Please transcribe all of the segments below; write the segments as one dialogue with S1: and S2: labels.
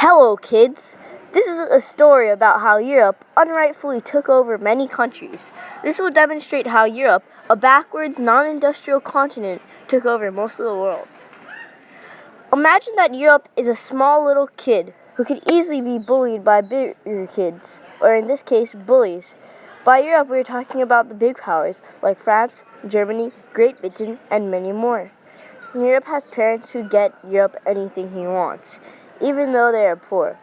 S1: Hello, kids! This is a story about how Europe unrightfully took over many countries. This will demonstrate how Europe, a backwards, non-industrial continent, took over most of the world. Imagine that Europe is a small little kid who could easily be bullied by bigger kids, or in this case, bullies. By Europe, we're talking about the big powers like France, Germany, Great Britain, and many more. Europe has parents who get Europe anything he wants, even though they are poor.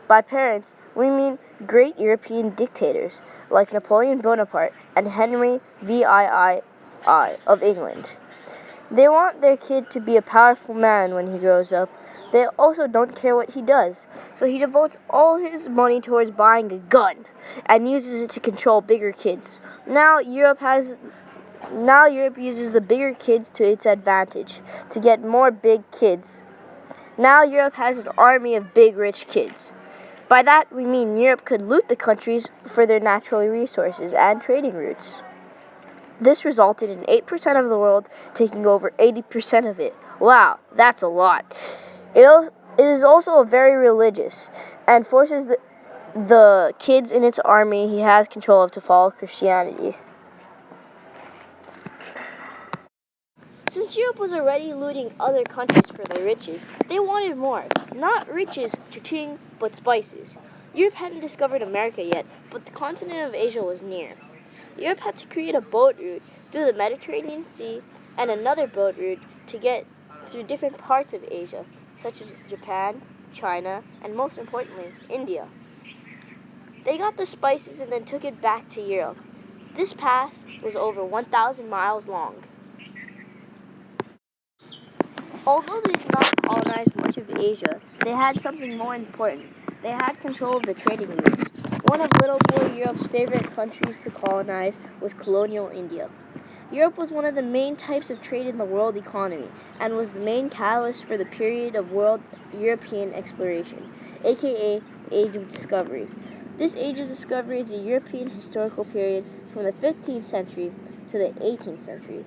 S1: By parents, we mean great European dictators like Napoleon Bonaparte and Henry VIII of England. They want their kid to be a powerful man when he grows up. They also don't care what he does, so he devotes all his money towards buying a gun and uses it to control bigger kids. Now Europe uses the bigger kids to its advantage to get more big kids. Now Europe has an army of big rich kids. By that we mean Europe could loot the countries for their natural resources and trading routes. This resulted in 8% of the world taking over 80% of it. Wow, that's a lot. It is also very religious and forces the kids in its army he has control of to follow Christianity. Since Europe was already looting other countries for their riches, they wanted more. Not riches, cha-ching, but spices. Europe hadn't discovered America yet, but the continent of Asia was near. Europe had to create a boat route through the Mediterranean Sea and another boat route to get through different parts of Asia, such as Japan, China, and most importantly, India. They got the spices and then took it back to Europe. This path was over 1,000 miles long. Although they did not colonize much of Asia, they had something more important. They had control of the trading routes. One of little boy Europe's favorite countries to colonize was colonial India. Europe was one of the main types of trade in the world economy and was the main catalyst for the period of world European exploration, aka Age of Discovery. This Age of Discovery is a European historical period from the 15th century to the 18th century,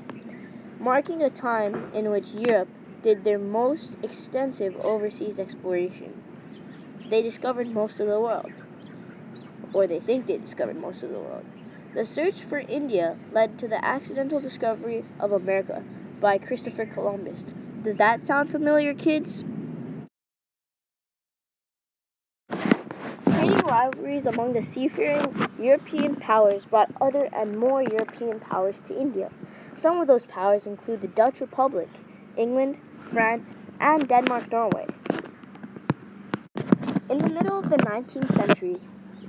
S1: marking a time in which Europe did their most extensive overseas exploration. They discovered most of the world, or they think they discovered most of the world. The search for India led to the accidental discovery of America by Christopher Columbus. Does that sound familiar, kids? Trading rivalries among the seafaring European powers brought other and more European powers to India. Some of those powers include the Dutch Republic, England, France, and Denmark-Norway. In the middle of the 19th century,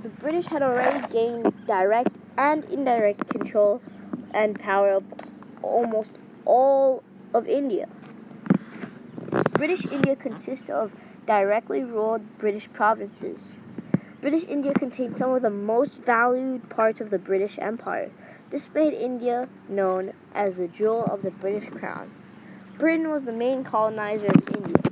S1: the British had already gained direct and indirect control and power of almost all of India. British India consists of directly ruled British provinces. British India contained some of the most valued parts of the British Empire. This made India known as the jewel of the British crown. Britain was the main colonizer of India.